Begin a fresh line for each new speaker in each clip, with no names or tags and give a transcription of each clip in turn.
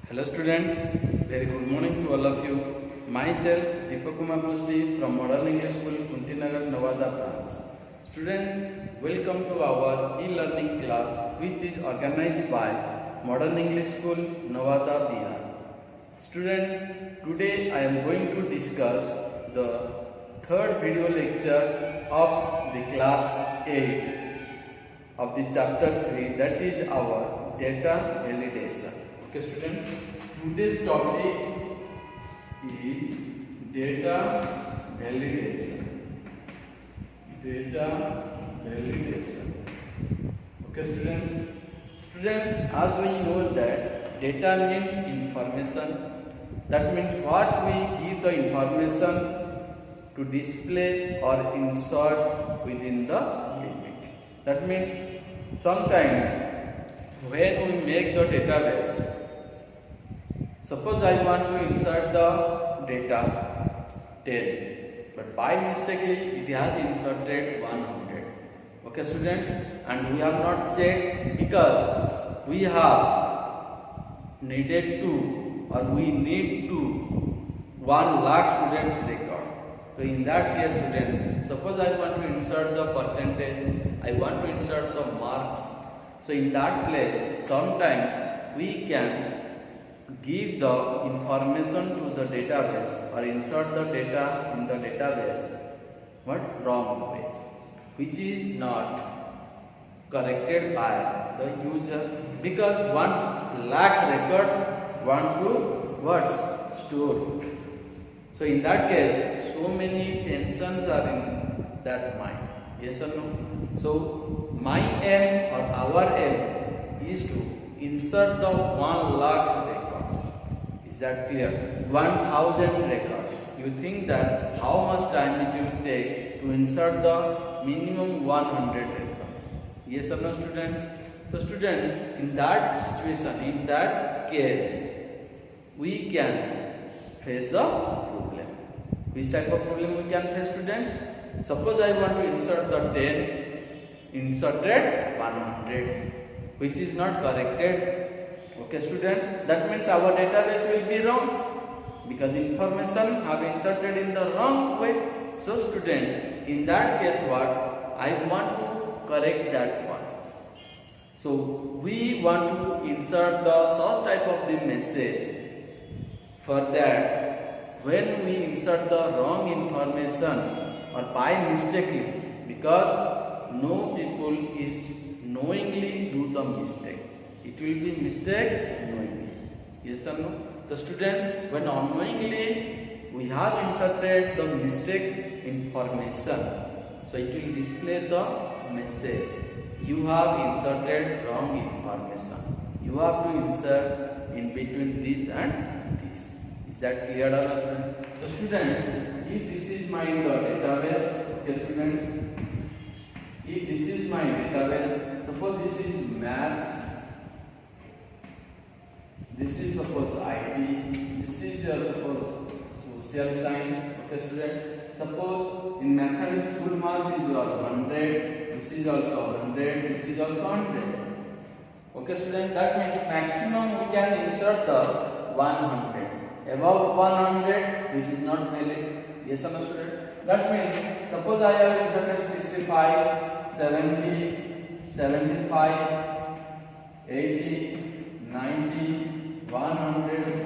Hello students, very good morning to all of you. Myself Deepak Kumar Bhusli from Modern English School, Kuntinagar, Nevada branch. Students, welcome to our e-learning class which is organized by Modern English School, Nevada, Bihar. Students, today I am going to discuss the third video lecture of the class 8 of the chapter 3, that is our data validation. Okay students, today's topic is data validation. Data validation. Okay students, as we know that data means information. That means what we give the information to display or insert within the limit. That means sometimes when we make the database, suppose I want to insert the data 10, but by mistakenly it has inserted 100. Okay students, and we have not checked because we have needed to, or we need to 1 lakh students record. So in that case students, suppose I want to insert the percentage, I want to insert the marks. So in that place, sometimes we can give the information to the database or insert the data in the database, but wrong way, which is not corrected by the user, because 1 lakh records wants to store. So in that case, so many tensions are in that mind. Yes or no? So my aim or our aim is to insert the 1 lakh records. Is that clear? 1000 records. You think that how much time it will take to insert the minimum 100 records? Yes or no students? So students, in that situation, in that case, we can face the problem. Which type of problem we can face students? Suppose I want to insert the 10, inserted 100, which is not corrected. Okay student, that means our database will be wrong because information have inserted in the wrong way. So student, in that case what? I want to correct that one. So we want to insert the source type of the message. For that, when we insert the wrong information or by mistakenly, because no people is knowingly do the mistake, it will be mistake knowingly. Yes or no? The student, when unknowingly we have inserted the mistake information, so it will display the message, you have inserted wrong information, you have to insert in between this and this. Is that clear to the student? So student, if this is my database, okay students, if this is my database, suppose this is maths, this is suppose IT, this is your suppose social science, okay student. Suppose in mathematics full marks is your 100, this is also 100, this is also 100. Okay student, that means maximum we can insert the 100. Above 100, this is not valid. Yes or no student? That means suppose I have inserted 65, 70, 75, 80, 90, 101,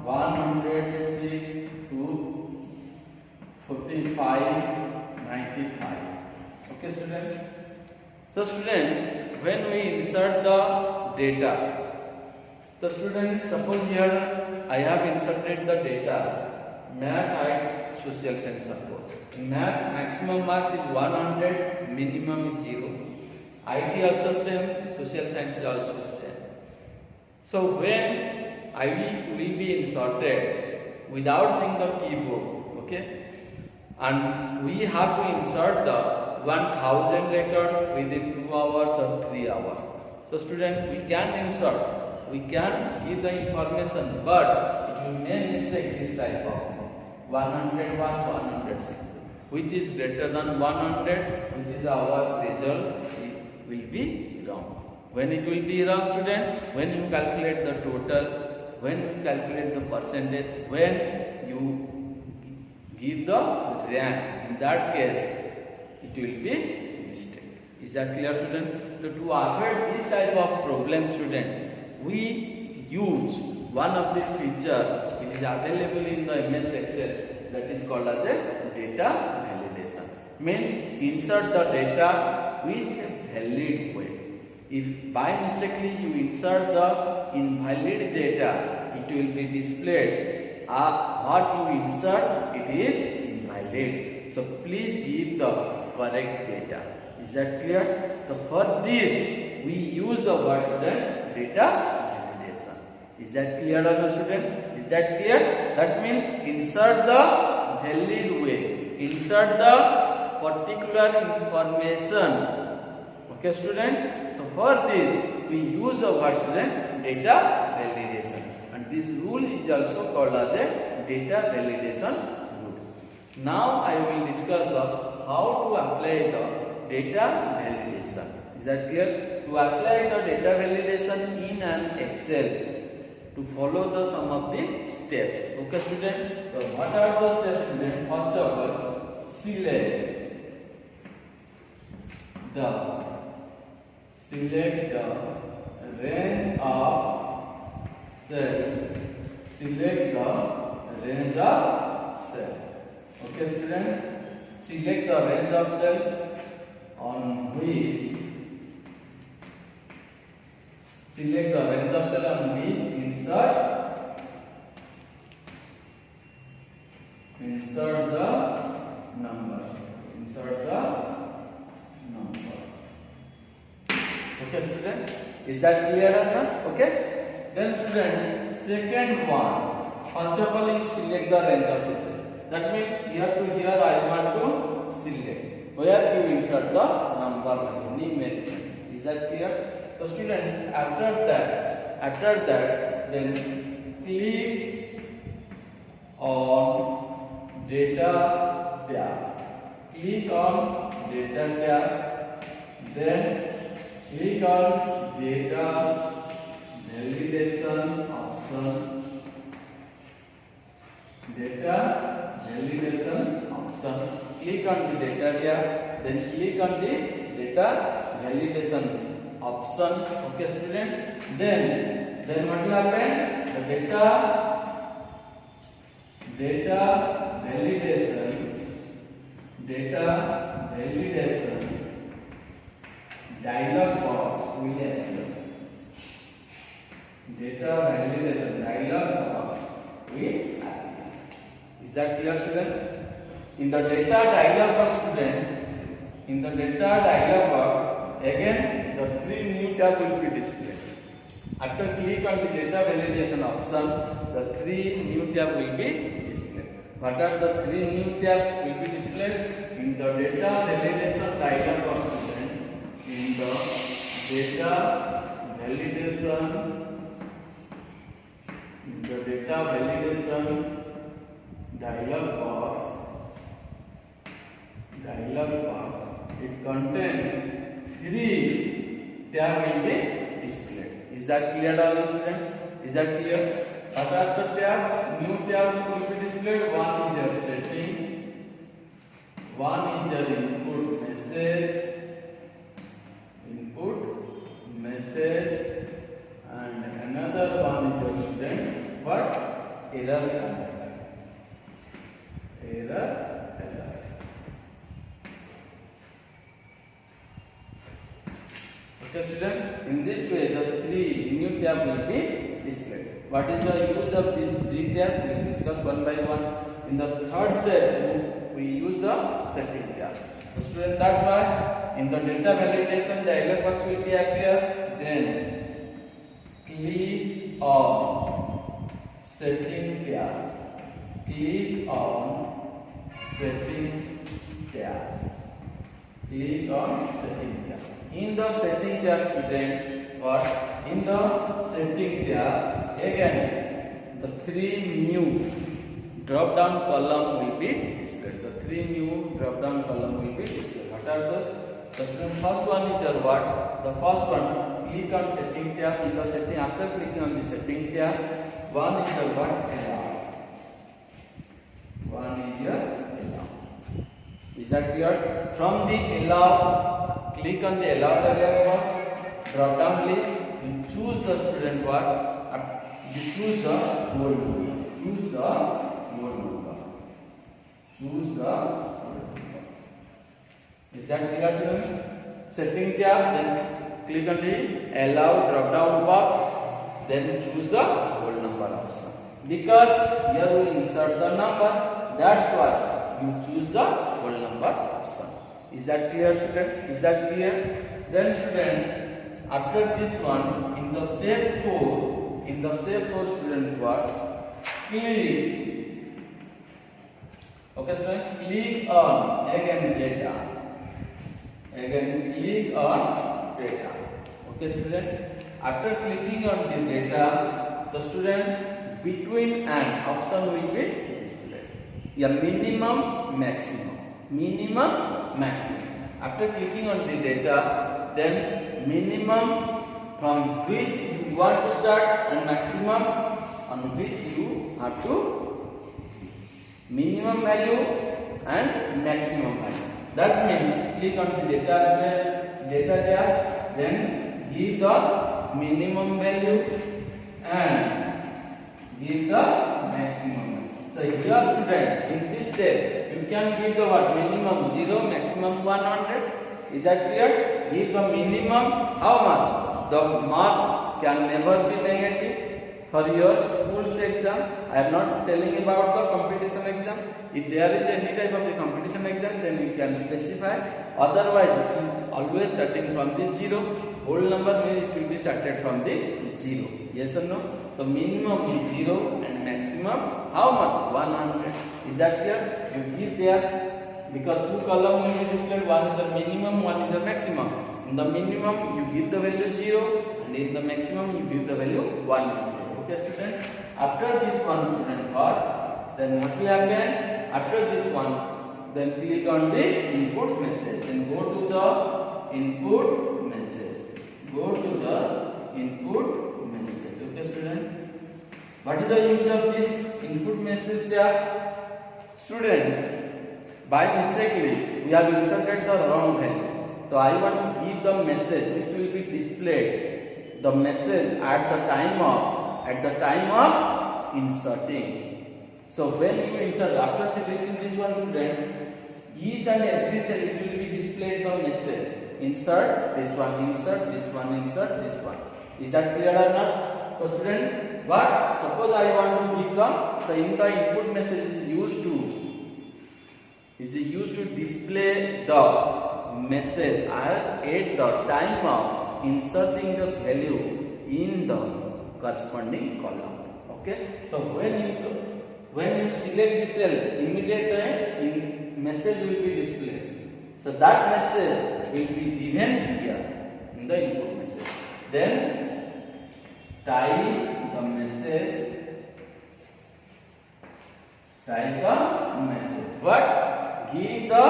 106 to 45, 95. Okay students? So students, when we insert the data, the students, suppose here I have inserted the data, math, social science suppose. In math, maximum marks is 100, minimum is 0. IT also same, social science is also same. So when I will be inserted without seeing the keyboard, okay, and we have to insert the 1000 records within 2 hours or 3 hours. So student, we can insert, we can give the information, but you may mistake this type of 101, 106, which is greater than 100, which is our result, it will be wrong. When it will be wrong student? When you calculate the total when you calculate the percentage, when you give the rank, in that case it will be mistake. Is that clear, student? So to avoid this type of problem, student, we use one of the features which is available in the MS Excel, that is called as a data validation. Means insert the data with a valid way. If by mistakenly you insert the invalid data, it will be displayed what you insert, it is invalid. So please give the correct data. Is that clear? So for this we use the word, student, data validation. Is that clear or no, student? Is that clear? That means insert the valid way, insert the particular information. Okay, student? So for this we use the word, student, data validation, and this rule is also called as a data validation rule. Now I will discuss how to apply the data validation. Is that clear? To apply the data validation in an Excel, to follow the some of the steps. Okay, student? So what are the steps, student? First of all, select the range of cells. Select the range of cells. Okay, student? Select the range of cells on which insert the numbers. Okay, students, is that clear or not? Okay. Then, student, second one, first of all you select the range of the cell. That means here to here I want to select where you insert the number value, numeric. Is that clear? So students, after that, then click on data tab. Click on data tab. Then click on data validation option. Click on the data tab. Then click on the data validation option. Okay, student. Then what will happen? The data validation dialog box will appear. Data validation dialog box will appear. Is that clear, student? In the data dialog box, again the three new tabs will be displayed. After click on the data validation option, the three new tabs will be displayed. What are the three new tabs will be displayed? In the data validation dialog box, students, in the data validation dialog box, it contains three tabs will be displayed. Is that clear, all students? Is that clear? What are the tabs? New tabs will be displayed. One is your setting, one is your input message, and another one is your student what? Error alert. Okay, students, in this way the three new tabs will be displayed. What is the use of these three tabs? We will discuss one by one. In the third step, we use the setting tab. So, students, that's why in the data validation dialog box will be appear. Then click on setting tab. Click on setting tab. In the setting tab, student, what? In the setting tab, again the three new drop down column will be displayed. The three new drop down column will be displayed. What are the first one is your what? The first one, click on setting tab. In the setting, after clicking on the setting tab, one is the what allowed. One is your allowed. Is that clear? From the allowed, click on the allowed box, drop down list, you choose the student what, you choose the whole number. Choose the whole number. Choose the whole number. Is that clear, students? Setting tab, then click on the allow drop down box, then choose the whole number option. Because here we insert the number, that's why you choose the whole number option. Is that clear, student? Is that clear? Then student, after this one, in the step 4 students what? Click. Okay, student, click on again data. Again click on data. Okay, student, after clicking on the data, the student between and option will be displayed. Yeah, minimum, maximum. After clicking on the data, then minimum from which you want to start and maximum on which you have to minimum value and maximum value. That means click on the data tab, then give the minimum value and give the maximum value. So here student, in this step you can give the what? Minimum 0, maximum 100. Is that clear? Give the minimum how much? The marks can never be negative for your school's exam. I am not telling about the competition exam. If there is any type of the competition exam, then you can specify. Otherwise, it is always starting from the 0. Whole number means it will be started from the 0. Yes or no? So minimum is 0 and maximum how much? 100. Is that clear? You give there, because two columns will be displayed. One is the minimum, one is the maximum. In the minimum you give the value 0 and in the maximum you give the value 100. Okay, student. After this one, student, what? Then what will happen? After this one, then click on the input message. Then go to the input message. Go to the input message. Okay, student. What is the use of this input message tab? Student, by mistakenly we have inserted the wrong value. So I want to give the message which will be displayed. The message at the time of inserting. So when you insert, after selecting this one, student, each and every cell it will be displayed the message. Insert this one, insert this one, insert this one. Is that clear or not? So student, what? Suppose I want to give the, so in the input message is used to display the message at the time of inserting the value in the corresponding column. Okay, so when you select the cell, immediately message will be displayed. So that message will be given here in the input message. Then type the message. But give the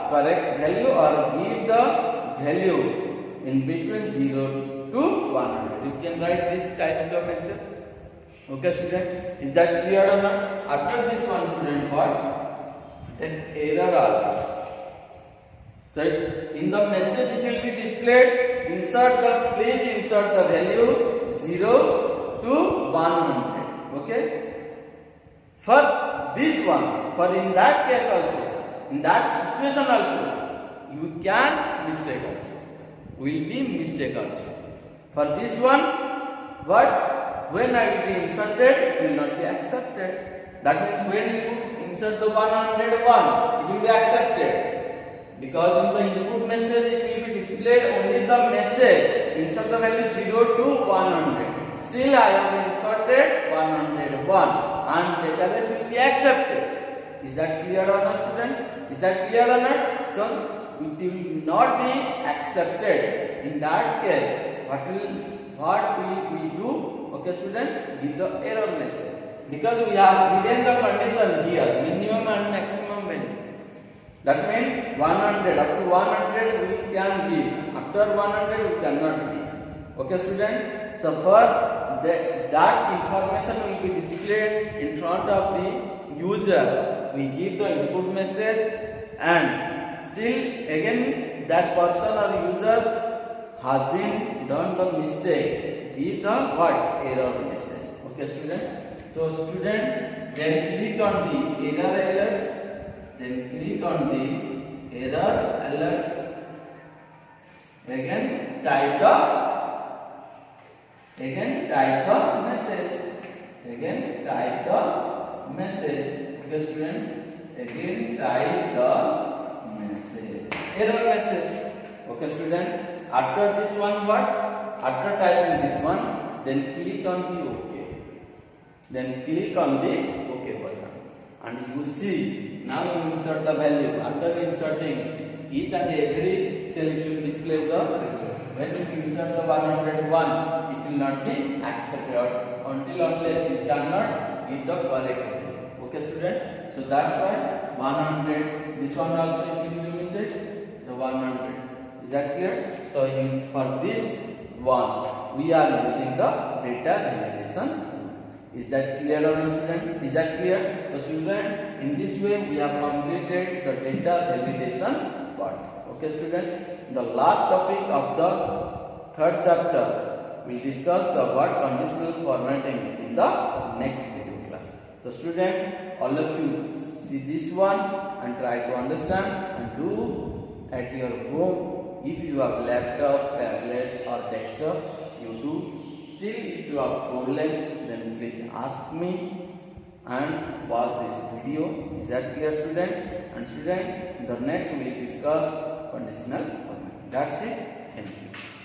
correct value or give the value in between 0 to 100. You can write this type of message. Okay, student, is that clear or not? After this one, student, what? Then error alert. So in the message it will be displayed. Please insert the value 0 to 100. Okay. For this one, for in that case also, in that situation also, you can mistake also. Will be mistake also. For this one, what? When I will be inserted, it will not be accepted. That means when you insert the 101, it will be accepted. Because in the input message, it will be displayed only the message. Insert the value 0 to 100. Still I have inserted 101 and database will be accepted. Is that clear or not, students? Is that clear or not? So it will not be accepted. In that case, what will we do? Okay, student, give the error message. Because we have given the condition here, minimum and maximum value. That means 100, up to 100 we can give. After 100 we cannot give. Okay, student. So for that information will be displayed in front of the user. We give the input message, and still again that person or user has been done the mistake, give the what? Error message. Okay student. So student, then click on the error alert. Then click on the error alert. Again type the message. Again type the message. Okay student. Again type the message. Error message. Okay student. After this one what? After typing this one, then click on the OK. Then click on the OK button, and you see now you insert the value. After inserting each and every cell, it will display the result. When you insert the 101, it will not be accepted until unless you cannot give the correct value. Okay student. So that's why 100. This one also it will be mistake. The 100. Is that clear? So for this one, we are using the data validation. Is that clear or no student? Is that clear? So student, in this way we have completed the data validation part. Okay student. The last topic of the third chapter, we will discuss the word conditional formatting in the next video class. So student, all of you see this one and try to understand and do at your home. If you have laptop, tablet or desktop, you do. Still, if you have problem, then please ask me and watch this video. Is that clear student? And student, in the next we will discuss conditional formatting. That's it. Thank you.